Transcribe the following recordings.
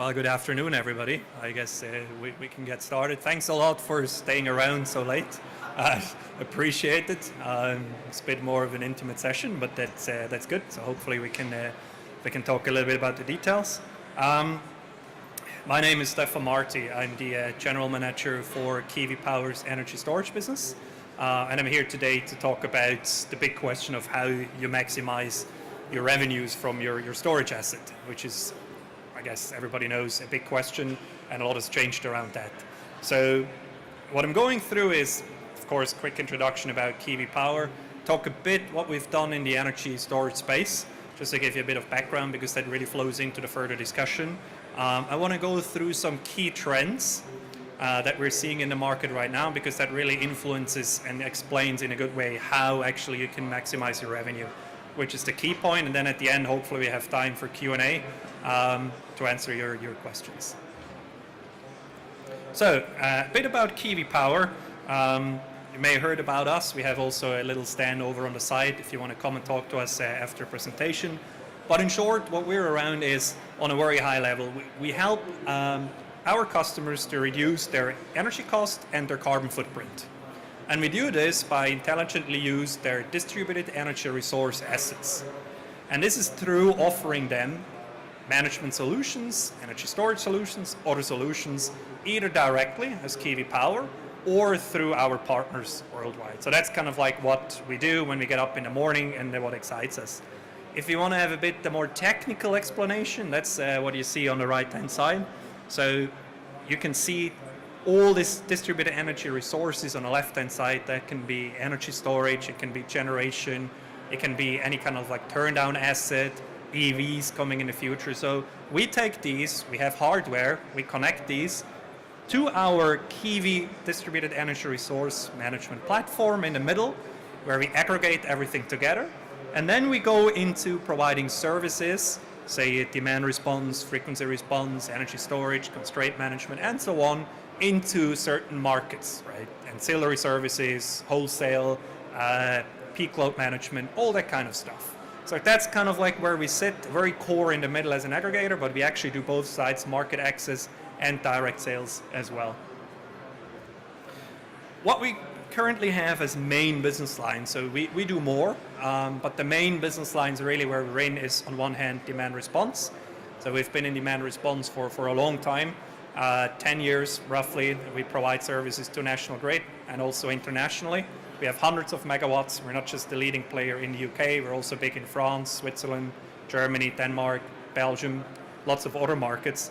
Well, good afternoon, everybody. I guess we can get started. Thanks a lot for staying around so late. Appreciate it. It's a bit more of an intimate session, but that's good. So hopefully we can talk a little bit about the details. My name is Stephan Marty. I'm the General Manager for KiWi Power's energy storage business. And I'm here today to talk about the big question of how you maximize your revenues from your storage asset, which is, I guess everybody knows, a big question, and a lot has changed around that. So what I'm going through is, of course, a quick introduction about KiWi Power, talk a bit what we've done in the energy storage space, just to give you a bit of background, because that really flows into the further discussion. I want to go through some key trends that we're seeing in the market right now, because that really influences and explains in a good way how actually you can maximize your revenue, which is the key point. And then at the end, hopefully we have time for Q&A to answer your questions. So a bit about KiWi Power. You may have heard about us. We have also a little stand over on the side if you want to come and talk to us after presentation. But in short, what we're around is on a very high level. We help our customers to reduce their energy cost and their carbon footprint. And we do this by intelligently use their distributed energy resource assets. And this is through offering them management solutions, energy storage solutions, other solutions, either directly as KiWi Power or through our partners worldwide. So that's kind of like what we do when we get up in the morning and what excites us. If you want to have a bit the more technical explanation, that's what you see on the right-hand side. So you can see all this distributed energy resources on the left-hand side. That can be energy storage, it can be generation, it can be any kind of like turn-down asset, EVs coming in the future. So we take these, we have hardware, we connect these to our KiWi distributed energy resource management platform in the middle, where we aggregate everything together. And then we go into providing services, say demand response, frequency response, energy storage, constraint management, and so on, into certain markets, right? Ancillary services, wholesale, peak load management, all that kind of stuff. So that's kind of like where we sit, very core in the middle as an aggregator, but we actually do both sides, market access and direct sales as well. What we currently have as main business lines, so we do more, but the main business lines really where we're in is on one hand demand response. So we've been in demand response for a long time, 10 years roughly. We provide services to national grid and also internationally. We have hundreds of megawatts. We're not just the leading player in the UK, we're also big in France, Switzerland, Germany, Denmark, Belgium, lots of other markets.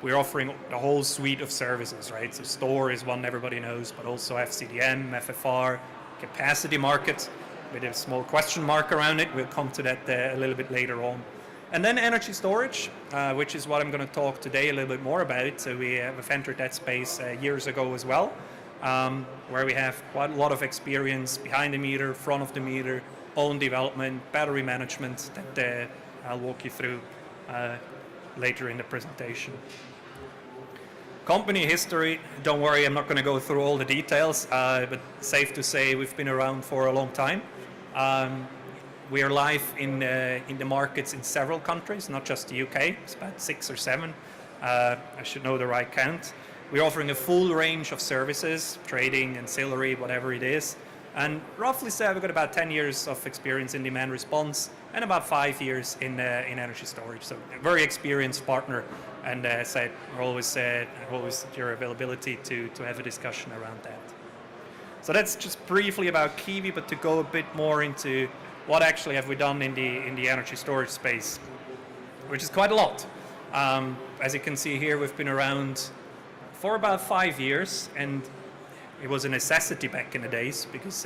We're offering the whole suite of services, right? So store is one everybody knows, but also FCDM, FFR, capacity market with a small question mark around it. We'll come to that a little bit later on. And then energy storage, which is what I'm going to talk today a little bit more about. So we have entered that space years ago as well, where we have quite a lot of experience behind the meter, front of the meter, own development, battery management that I'll walk you through later in the presentation. Company history, don't worry, I'm not going to go through all the details, but safe to say we've been around for a long time. We are live in the markets in several countries, not just the UK, it's about 6 or 7. I should know the right count. We're offering a full range of services, trading, ancillary, whatever it is. And roughly say we've got about 10 years of experience in demand response and about 5 years in energy storage. So a very experienced partner, and said we're always at your availability to have a discussion around that. So that's just briefly about KiWi, but to go a bit more into what actually have we done in the energy storage space, which is quite a lot. As you can see here, we've been around for about 5 years, and it was a necessity back in the days because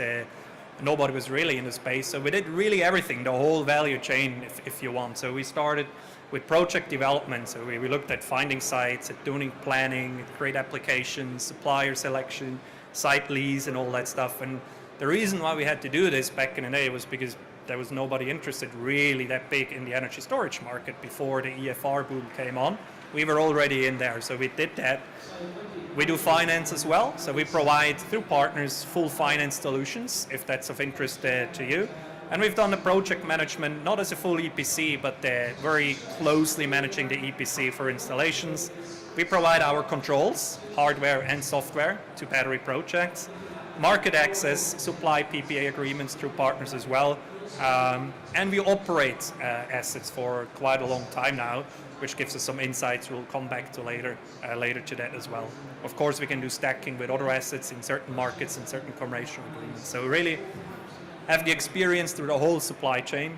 nobody was really in the space. So we did really everything, the whole value chain, if you want. So we started with project development. So we looked at finding sites, at doing planning, create applications, supplier selection, site lease, and all that stuff. And the reason why we had to do this back in the day was because there was nobody interested really that big in the energy storage market before the EFR boom came on. We were already in there, so we did that. We do finance as well, so we provide through partners full finance solutions if that's of interest to you. And we've done the project management, not as a full EPC, but very closely managing the EPC for installations. We provide our controls, hardware and software, to battery projects. Market access, supply PPA agreements through partners as well. And we operate assets for quite a long time now, which gives us some insights we'll come back to later to that as well. Of course, we can do stacking with other assets in certain markets and certain commercial agreements. So we really have the experience through the whole supply chain.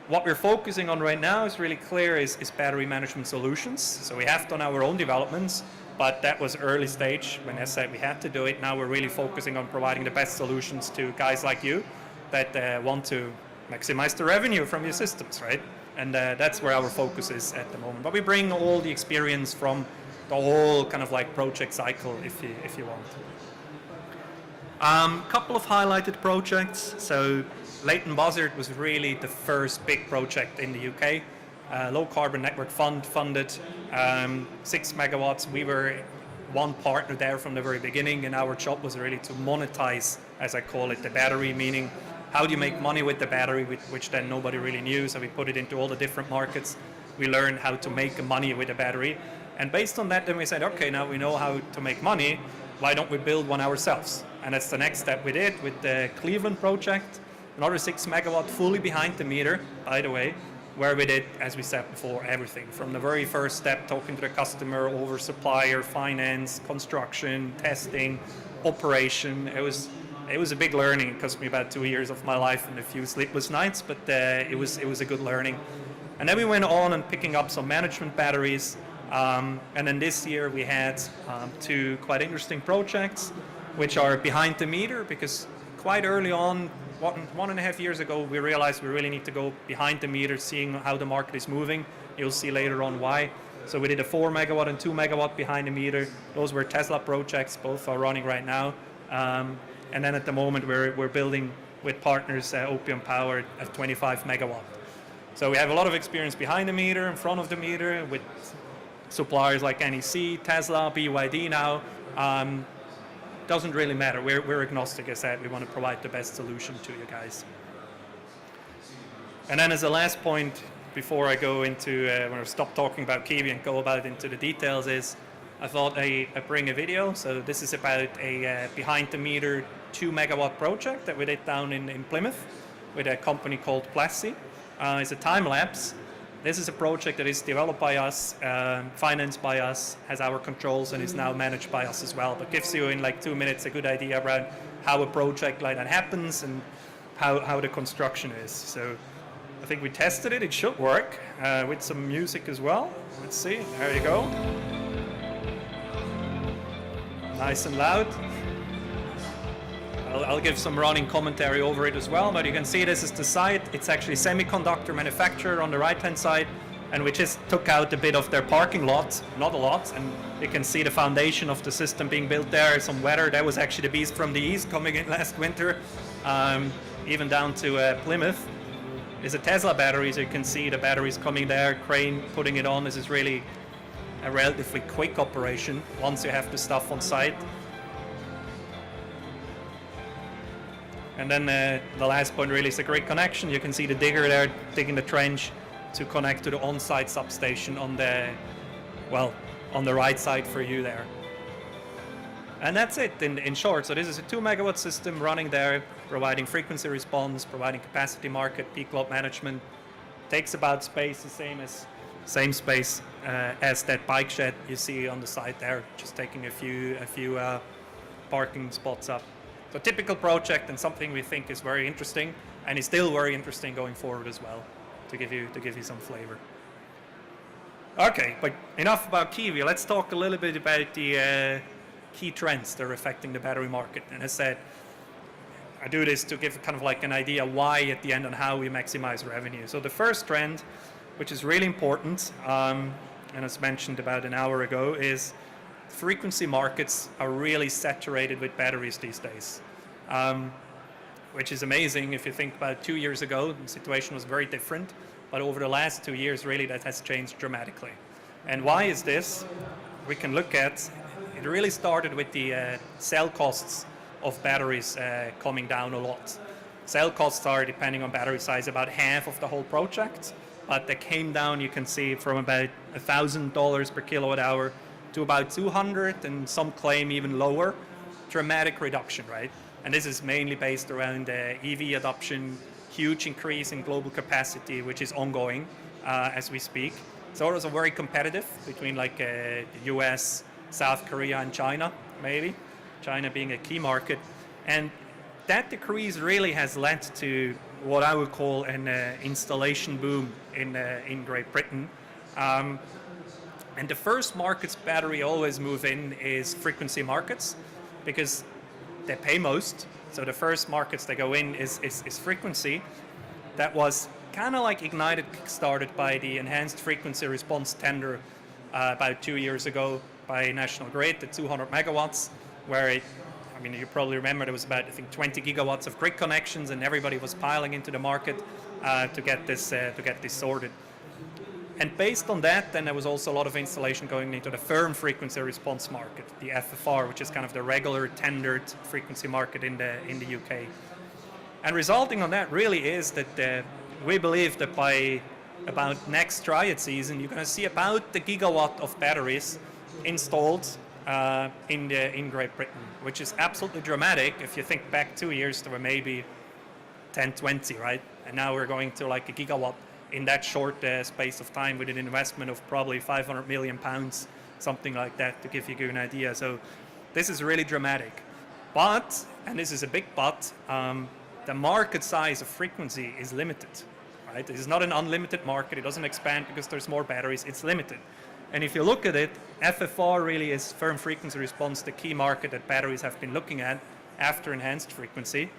What we're focusing on right now is really clear is battery management solutions. So we have done our own developments, but that was early stage when I said we had to do it. Now we're really focusing on providing the best solutions to guys like you that want to maximize the revenue from your systems, right? And that's where our focus is at the moment. But we bring all the experience from the whole kind of like project cycle, if you want. Couple of highlighted projects. So Leighton Buzzard was really the first big project in the UK. Low Carbon Network Fund funded 6 megawatts. We were one partner there from the very beginning, and our job was really to monetize, as I call it, the battery, meaning how do you make money with the battery, which then nobody really knew. So we put it into all the different markets. We learned how to make money with the battery. And based on that, then we said, okay, now we know how to make money. Why don't we build one ourselves? And that's the next step we did with the Cleveland project, another 6 megawatt, fully behind the meter, by the way, where we did, as we said before, everything from the very first step, talking to the customer, over supplier, finance, construction, testing, operation. It was a big learning. It cost me about 2 years of my life and a few sleepless nights, but it was a good learning. And then we went on and picking up some management batteries. And then this year we had 2 quite interesting projects, which are behind the meter, because quite early on, 1.5 years ago, we realized we really need to go behind the meter, seeing how the market is moving. You'll see later on why. So we did a 4 megawatt and 2 megawatt behind the meter. Those were Tesla projects, both are running right now. And then at the moment, we're building with partners, Opium Power at 25 megawatt. So we have a lot of experience behind the meter, in front of the meter, with suppliers like NEC, Tesla, BYD now. Doesn't really matter. We're agnostic, as I said. We want to provide the best solution to you guys. And then as a last point, before I go into, when I stop talking about KiWi and go about into the details, is I thought I'd bring a video. So this is about a behind the meter 2 megawatt project that we did down in Plymouth with a company called Plessy. It's a time lapse. This is a project that is developed by us, financed by us, has our controls, and is now managed by us as well. But gives you in like 2 minutes a good idea around how a project like that happens and how the construction is. So I think we tested it. It should work with some music as well. Let's see. There you go. Nice and loud. I'll give some running commentary over it as well, but you can see this is the site. It's actually semiconductor manufacturer on the right-hand side, and we just took out a bit of their parking lot, not a lot, and you can see the foundation of the system being built there. Some weather. That was actually the beast from the east coming in last winter, even down to Plymouth. It's a Tesla battery, so you can see the batteries coming there, crane putting it on. This is really a relatively quick operation once you have the stuff on site. And then the last point really is a grid connection. You can see the digger there digging the trench to connect to the on-site substation on the right side for you there. And that's it in short. So this is a 2 megawatt system running there, providing frequency response, providing capacity market, peak load management. Takes about space the same space as that bike shed you see on the side there, just taking a few parking spots up. So typical project, and something we think is very interesting, and is still very interesting going forward as well, to give you some flavor. Okay, but enough about KiWi. Let's talk a little bit about the key trends that are affecting the battery market. And as I said, I do this to give kind of like an idea why at the end and how we maximize revenue. So the first trend, which is really important, and as mentioned about an hour ago, is frequency markets are really saturated with batteries these days, which is amazing. If you think about 2 years ago, the situation was very different, but over the last 2 years, really that has changed dramatically. And why is this? We can look at, it really started with the cell costs of batteries coming down a lot. Cell costs are, depending on battery size, about half of the whole project, but they came down, you can see, from about $1,000 per kilowatt hour to about 200, and some claim even lower. Dramatic reduction, right? And this is mainly based around EV adoption, huge increase in global capacity, which is ongoing as we speak. So it was very competitive between like the US, South Korea, and China, maybe. China being a key market. And that decrease really has led to what I would call an installation boom in Great Britain. And the first markets battery always move in is frequency markets, because they pay most. So the first markets they go in is frequency. That was kind of like ignited, started by the enhanced frequency response tender about 2 years ago by National Grid, the 200 megawatts, where you probably remember there was about, I think, 20 gigawatts of grid connections, and everybody was piling into the market to get this sorted. And based on that, then there was also a lot of installation going into the firm frequency response market, the FFR, which is kind of the regular tendered frequency market in the UK. And resulting on that really is that we believe that by about next Triad season, you're going to see about the gigawatt of batteries installed in Great Britain, which is absolutely dramatic. If you think back 2 years, there were maybe 10, 20, right? And now we're going to like a gigawatt in that short space of time with an investment of probably £500 million, something like that, to give you an idea. So this is really dramatic. But, and this is a big but, the market size of frequency is limited, right? It is not an unlimited market. It doesn't expand because there's more batteries. It's limited. And if you look at it, FFR really is firm frequency response, the key market that batteries have been looking at after enhanced frequency.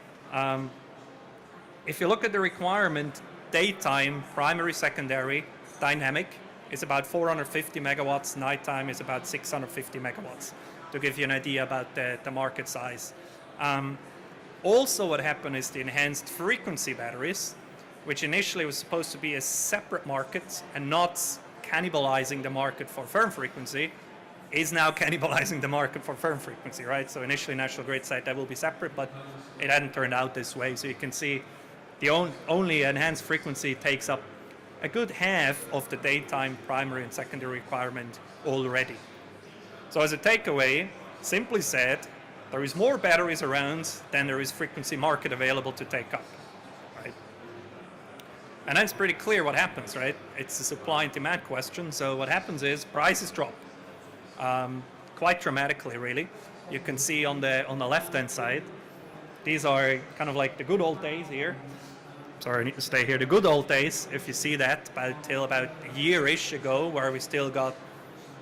If you look at the requirement, daytime, primary, secondary, dynamic is about 450 megawatts, nighttime is about 650 megawatts, to give you an idea about the market size. Also what happened is the enhanced frequency batteries, which initially was supposed to be a separate market and not cannibalizing the market for firm frequency, is now cannibalizing the market for firm frequency, right? So initially National Grid said that will be separate, but it hadn't turned out this way. So you can see the only enhanced frequency takes up a good half of the daytime primary and secondary requirement already. So as a takeaway, simply said, there is more batteries around than there is frequency market available to take up, right? And that's pretty clear what happens, right? It's a supply and demand question. So what happens is prices drop quite dramatically, really. You can see on the left-hand side, these are kind of like the good old days here. Sorry, I need to stay here. The good old days, if you see that, till about a year-ish ago, where we still got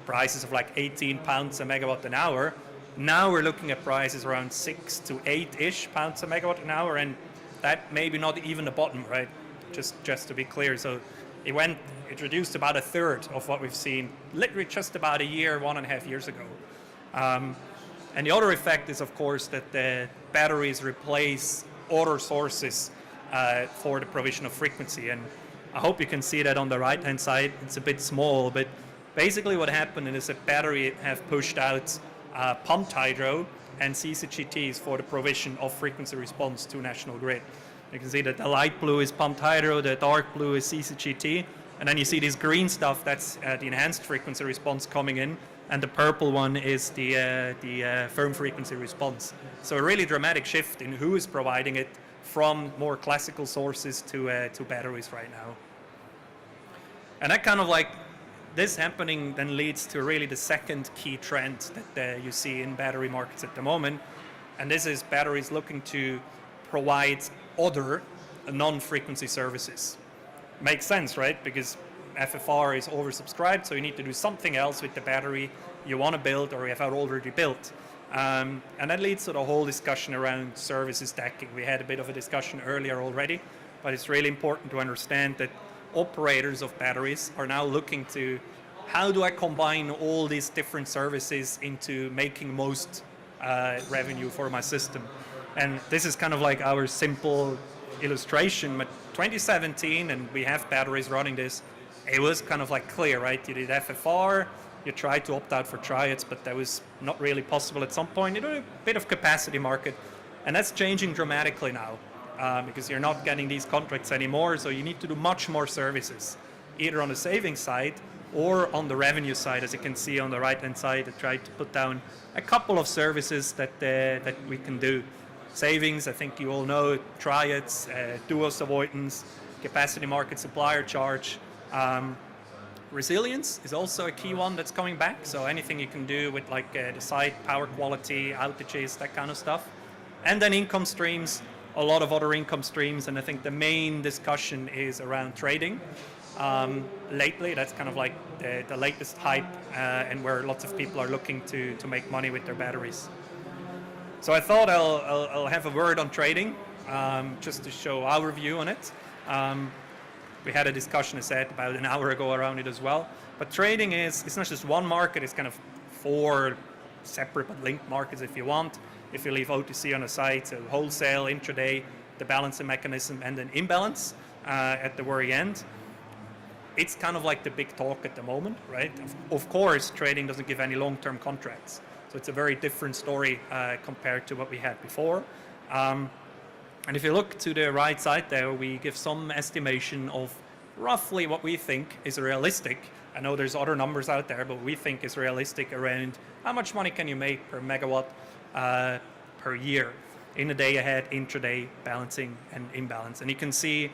prices of like 18 pounds a megawatt an hour. Now we're looking at prices around 6 to 8-ish pounds a megawatt an hour, and that maybe not even the bottom, right? Just to be clear. So it reduced about a third of what we've seen literally just about a year, 1.5 years ago. And the other effect is, of course, that the batteries replace other sources for the provision of frequency. And I hope you can see that on the right-hand side. It's a bit small, but basically what happened is that battery have pushed out pumped hydro and CCGTs for the provision of frequency response to National Grid. You can see that the light blue is pumped hydro, the dark blue is CCGT, and then you see this green stuff, that's the enhanced frequency response coming in, and the purple one is the firm frequency response. So a really dramatic shift in who is providing it from more classical sources to batteries right now. And that kind of like, this happening then leads to really the second key trend that you see in battery markets at the moment, and this is batteries looking to provide other non-frequency services. Makes sense, right? Because FFR is oversubscribed, so you need to do something else with the battery you want to build or you have already built. And that leads to the whole discussion around services stacking. We had a bit of a discussion earlier already, but it's really important to understand that operators of batteries are now looking to, how do I combine all these different services into making most revenue for my system? And this is kind of like our simple illustration. But 2017, and we have batteries running this, it was kind of like clear, right? You did FFR, you tried to opt out for triads, but that was not really possible at some point. You know, a bit of capacity market, and that's changing dramatically now. because you're not getting these contracts anymore. So you need to do much more services, either on the savings side or on the revenue side. As you can see on the right-hand side, I tried to put down a couple of services that we can do. Savings, I think you all know, triads, duos avoidance, capacity market supplier charge. Resilience is also a key one that's coming back. So anything you can do with like the site, power quality, outages, that kind of stuff. And then income streams, a lot of other income streams. And I think the main discussion is around trading. Lately, that's kind of like the latest hype and where lots of people are looking to make money with their batteries. So I thought I'll have a word on trading, just to show our view on it. We had a discussion, I said, about an hour ago around it as well. But trading it's not just one market, it's kind of 4 separate but linked markets if you want. If you leave OTC on a side, so wholesale, intraday, the balancing mechanism, and then imbalance at the very end. It's kind of like the big talk at the moment, right? Of course, trading doesn't give any long-term contracts. So it's a very different story compared to what we had before. And if you look to the right side there, we give some estimation of roughly what we think is realistic. I know there's other numbers out there, but we think is realistic around how much money can you make per megawatt per year in the day ahead, intraday, balancing, and imbalance. And you can see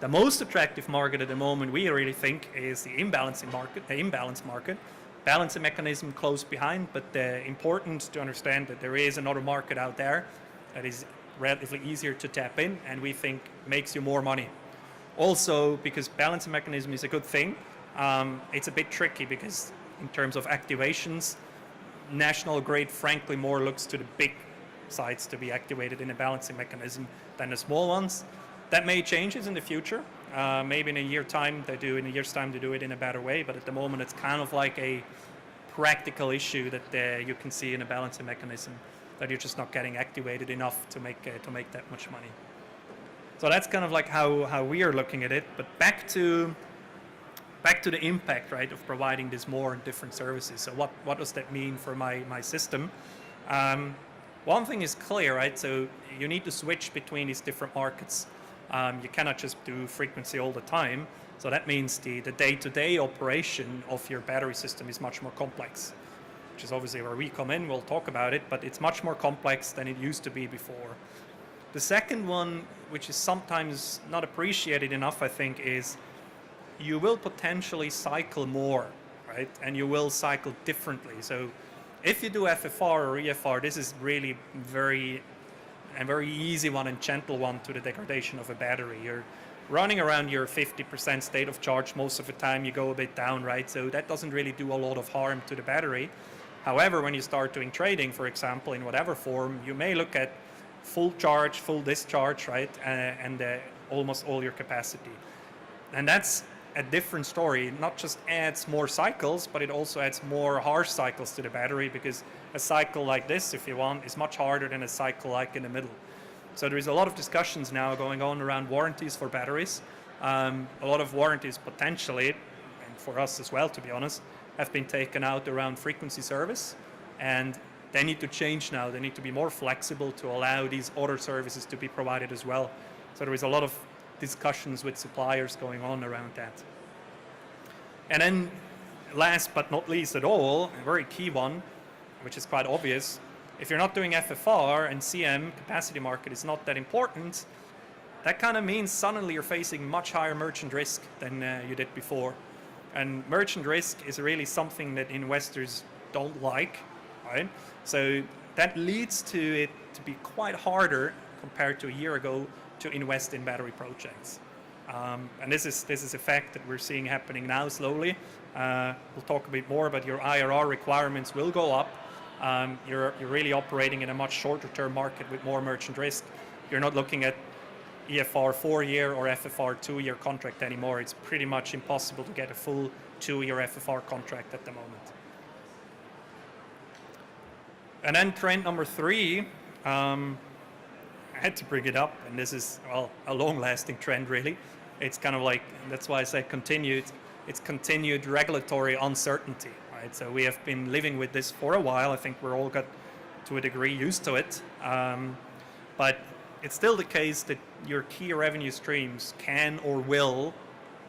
the most attractive market at the moment, we really think, is the imbalance market. Balancing mechanism close behind, but important to understand that there is another market out there that is relatively easier to tap in, and we think makes you more money. Also, because balancing mechanism is a good thing, it's a bit tricky because in terms of activations, national grid frankly more looks to the big sites to be activated in a balancing mechanism than the small ones. That may change in the future. Maybe in a year's time they do it in a better way, but at the moment it's kind of like a practical issue that you can see in a balancing mechanism, that you're just not getting activated enough to make that much money. So that's kind of like how we are looking at it. But back to the impact, right, of providing these more and different services. So what does that mean for my system? One thing is clear, right? So you need to switch between these different markets. You cannot just do frequency all the time. So that means the day-to-day operation of your battery system is much more complex, which is obviously where we come in. We'll talk about it, but it's much more complex than it used to be before. The second one, which is sometimes not appreciated enough, I think, is you will potentially cycle more, right? And you will cycle differently. So if you do FFR or EFR, this is really a very easy one and gentle one to the degradation of a battery. You're running around your 50% state of charge most of the time. You go a bit down, right? So that doesn't really do a lot of harm to the battery. However, when you start doing trading, for example, in whatever form, you may look at full charge, full discharge, right? And almost all your capacity. And that's a different story. It not just adds more cycles, but it also adds more harsh cycles to the battery, because a cycle like this, if you want, is much harder than a cycle like in the middle. So there is a lot of discussions now going on around warranties for batteries. A lot of warranties potentially, and for us as well, to be honest, have been taken out around frequency service, and they need to change now. They need to be more flexible to allow these other services to be provided as well. So there is a lot of discussions with suppliers going on around that. And then last but not least at all, a very key one, which is quite obvious, if you're not doing FFR and CM, capacity market, is not that important, that kind of means suddenly you're facing much higher merchant risk than you did before. And merchant risk is really something that investors don't like, right? So that leads to it to be quite harder compared to a year ago to invest in battery projects. And this is a fact that we're seeing happening now slowly. We'll talk a bit more, but your IRR requirements will go up. You're really operating in a much shorter term market with more merchant risk. You're not looking at EFR 4-year or FFR 2-year contract anymore. It's pretty much impossible to get a full 2-year FFR contract at the moment. And then trend number 3, I had to bring it up, and this is, well, a long-lasting trend really. It's kind of like, that's why I say continued, it's continued regulatory uncertainty, right? So we have been living with this for a while. I think we're all got to a degree used to it. But it's still the case that your key revenue streams can or will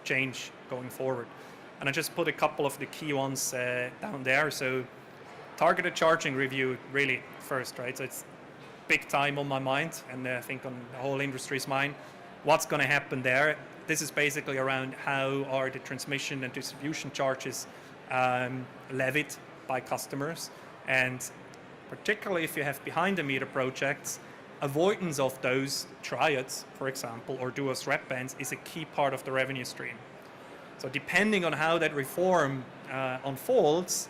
change going forward. And I just put a couple of the key ones down there. So targeted charging review really first, right? So it's big time on my mind, and I think on the whole industry's mind. What's going to happen there? This is basically around how are the transmission and distribution charges levied by customers, and particularly if you have behind the meter projects, avoidance of those triads, for example, or duos rep bands is a key part of the revenue stream. So depending on how that reform unfolds,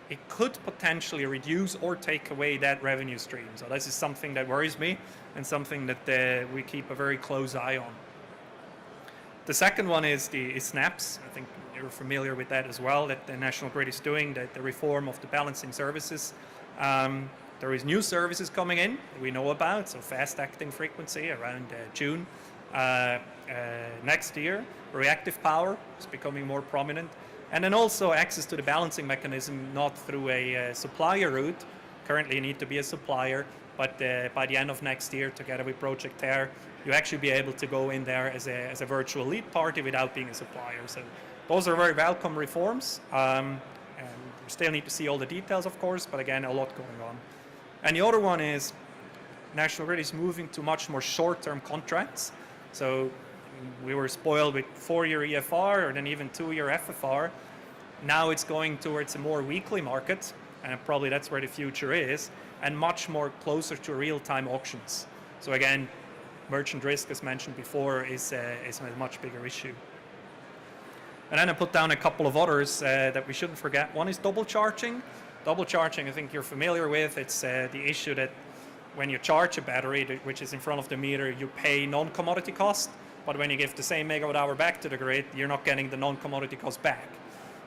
it could potentially reduce or take away that revenue stream. So this is something that worries me and something that we keep a very close eye on. The second one is SNAPs. I think you're familiar with that as well, that the National Grid is doing, the reform of the balancing services. There is new services coming in that we know about, so fast acting frequency around June next year. Reactive power is becoming more prominent. And then also access to the balancing mechanism, not through a supplier route. Currently you need to be a supplier, but by the end of next year, together with Project Terre, you actually be able to go in there as a virtual lead party without being a supplier. So those are very welcome reforms. And we still need to see all the details, of course, but again, a lot going on. And the other one is National Grid is moving to much more short-term contracts. So we were spoiled with 4-year EFR or then even 2-year FFR. Now it's going towards a more weekly market, and probably that's where the future is, and much more closer to real-time auctions. So again, merchant risk, as mentioned before, is a much bigger issue. And then I put down a couple of others that we shouldn't forget. One is double charging. Double charging, I think you're familiar with. It's the issue that when you charge a battery, which is in front of the meter, you pay non-commodity cost, but when you give the same megawatt hour back to the grid, you're not getting the non-commodity cost back.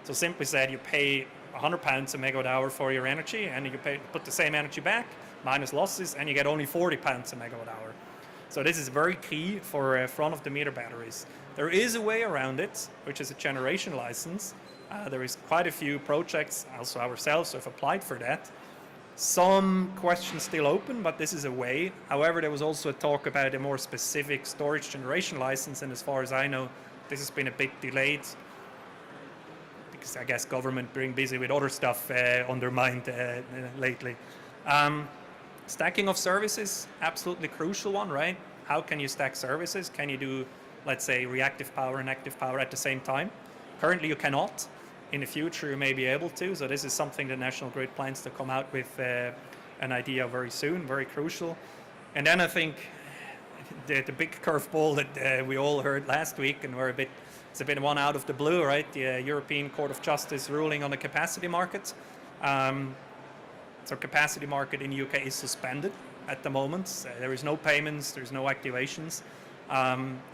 So simply said, you pay £100 a megawatt hour for your energy, and you put the same energy back, minus losses, and you get only £40 a megawatt hour. So this is very key for front of the meter batteries. There is a way around it, which is a generation license. There is quite a few projects, also ourselves, who have applied for that. Some questions still open, but this is a way. However, there was also a talk about a more specific storage generation license, and as far as I know, this has been a bit delayed because I guess government being busy with other stuff on their mind lately. Stacking of services, absolutely crucial one, right? How can you stack services? Can you do, let's say, reactive power and active power at the same time? Currently, you cannot. In the future, you may be able to. So this is something the National Grid plans to come out with an idea very soon, very crucial. And then I think the big curveball that we all heard last week, and it's a bit one out of the blue, right? The European Court of Justice ruling on the capacity market. So capacity market in the UK is suspended at the moment. There is no payments, there's no activations.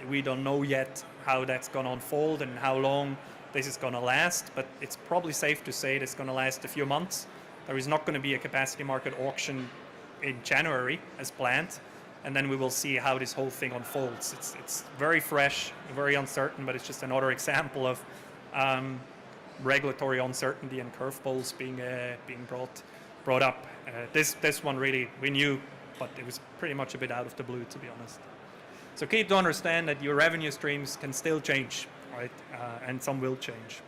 We don't know yet how that's going to unfold and how long this is going to last, but it's probably safe to say it's going to last a few months. There is not going to be a capacity market auction in January as planned, and then we will see how this whole thing unfolds. It's very fresh, very uncertain, but it's just another example of regulatory uncertainty and curveballs being brought up. This one really we knew, but it was pretty much a bit out of the blue, to be honest. So keep to understand that your revenue streams can still change, right? And some will change.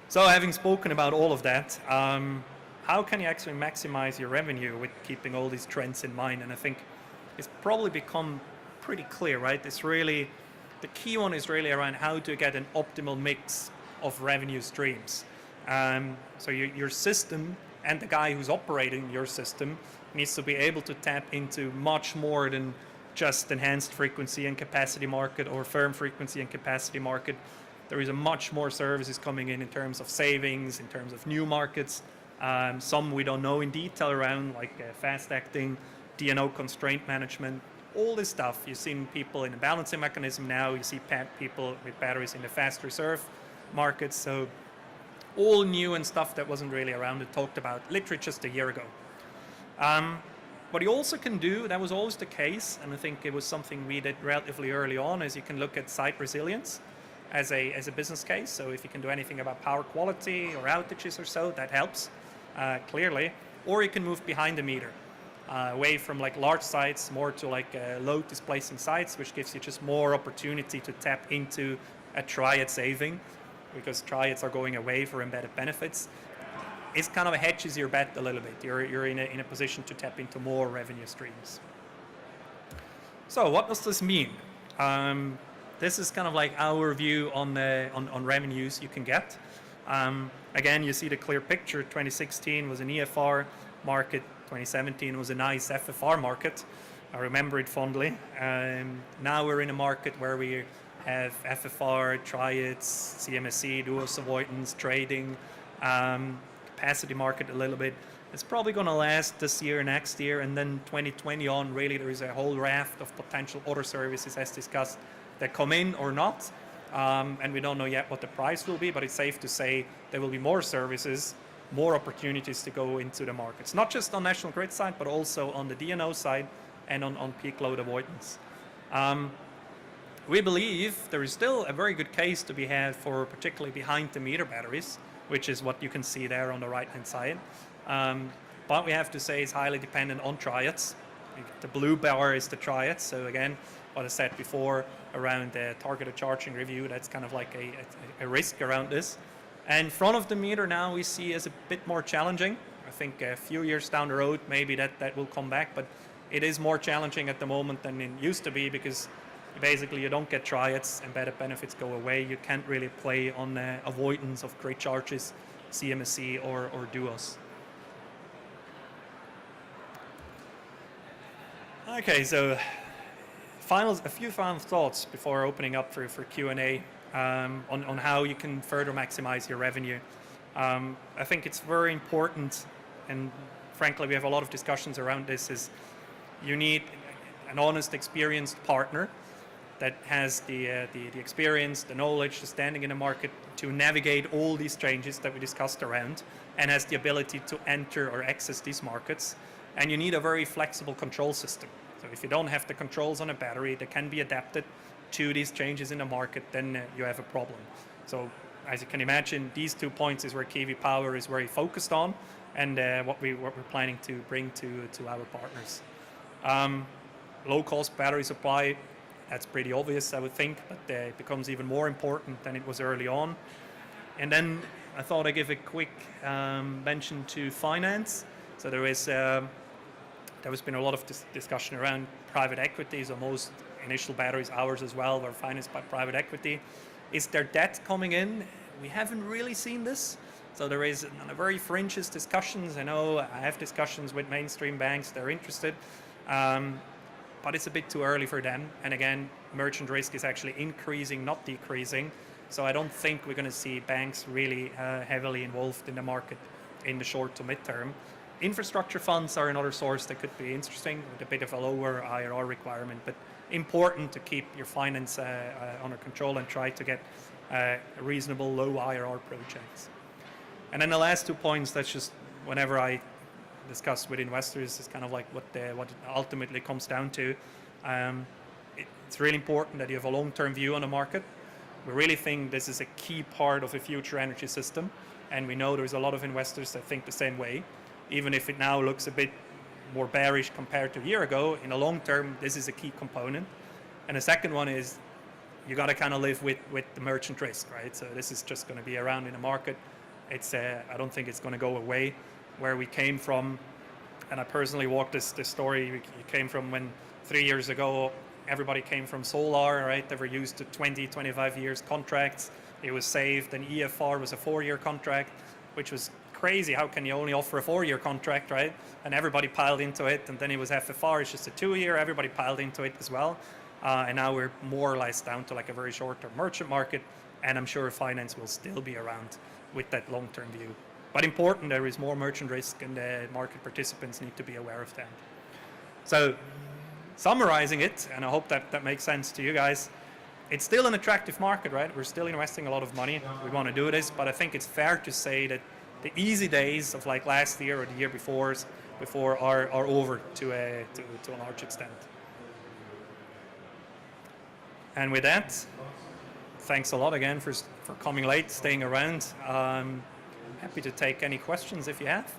So having spoken about all of that, how can you actually maximize your revenue with keeping all these trends in mind? And I think it's probably become pretty clear, right? The key one is really around how to get an optimal mix of revenue streams. So your system and the guy who's operating your system needs to be able to tap into much more than just enhanced frequency and capacity market or firm frequency and capacity market. There is a much more services coming in terms of savings, in terms of new markets. Some we don't know in detail around, like fast acting, DNO constraint management, all this stuff. You've seen people in the balancing mechanism now, you see people with batteries in the fast reserve markets. So all new and stuff that wasn't really around and talked about literally just a year ago. What you also can do, that was always the case, and I think it was something we did relatively early on, is you can look at site resilience as a business case. So if you can do anything about power quality or outages or so, that helps, clearly. Or you can move behind the meter. away from like large sites, more to like low displacing sites, which gives you just more opportunity to tap into a triad saving, because triads are going away for embedded benefits. It kind of hedges your bet a little bit. You're in a position to tap into more revenue streams. So what does this mean? This is kind of like our view on revenues you can get. Again, you see the clear picture. 2016 was an EFR market. 2017 was a nice FFR market. I remember it fondly. Now we're in a market where we have FFR, triads, CMSC, duos avoidance, trading, capacity market a little bit. It's probably going to last this year, next year, and then 2020 on, really there is a whole raft of potential other services as discussed that come in or not. And we don't know yet what the price will be, but it's safe to say there will be more services, more opportunities to go into the markets, not just on national grid side, but also on the DNO side and on peak load avoidance. We believe there is still a very good case to be had for particularly behind the meter batteries, which is what you can see there on the right hand side. But we have to say it's highly dependent on triads. The blue bar is the triads. So again, what I said before around the targeted charging review, that's kind of like a risk around this. And front of the meter now we see as a bit more challenging. I think a few years down the road, maybe that will come back, but it is more challenging at the moment than it used to be, because basically you don't get triads, embedded benefits go away. You can't really play on avoidance of grid charges, CMSC or duos. Okay, so a few final thoughts before opening up for Q&A on how you can further maximize your revenue. I think it's very important, and frankly we have a lot of discussions around this, is you need an honest, experienced partner that has the experience, the knowledge, the standing in the market to navigate all these changes that we discussed around, and has the ability to enter or access these markets. And you need a very flexible control system. So if you don't have the controls on a battery that can be adapted to these changes in the market, then you have a problem. So as you can imagine, these 2 points is where KiWi Power is very focused on, and what we're planning to bring to our partners. Low-cost battery supply, that's pretty obvious, I would think, but it becomes even more important than it was early on. And then I thought I'd give a quick mention to finance. So there has been a lot of discussion around private equity. So most initial batteries, ours as well, were financed by private equity. Is there debt coming in? We haven't really seen this. So there is very fringes discussions. I know I have discussions with mainstream banks, they're interested. But it's a bit too early for them. And again, merchant risk is actually increasing, not decreasing. So I don't think we're going to see banks really heavily involved in the market in the short to mid-term. Infrastructure funds are another source that could be interesting with a bit of a lower IRR requirement, but important to keep your finance under control and try to get reasonable low IRR projects. And then the last 2 points, that's just whenever I discuss with investors, is kind of like what it ultimately comes down to. It's really important that you have a long-term view on the market. We really think this is a key part of a future energy system, and we know there's a lot of investors that think the same way. Even if it now looks a bit more bearish compared to a year ago, in the long term, this is a key component. And the second one is you got to kind of live with the merchant risk, right? So this is just going to be around in the market. I don't think it's going to go away. Where we came from, and I personally walked this story, we came from when 3 years ago, everybody came from solar, right? They were used to 20, 25 years contracts. It was saved, and EFR was a 4-year contract, which was crazy. How can you only offer a 4-year contract, right? And everybody piled into it. And then it was FFR, it's just a 2-year, everybody piled into it as well. And now we're more or less down to like a very short-term merchant market, and I'm sure finance will still be around with that long-term view. But important, there is more merchant risk, and the market participants need to be aware of that. So summarizing it, and I hope that makes sense to you guys, it's still an attractive market, right? We're still investing a lot of money. We want to do this, but I think it's fair to say that the easy days of like last year or the year before are over to a large extent. And with that, thanks a lot again for coming late, staying around. Happy to take any questions if you have.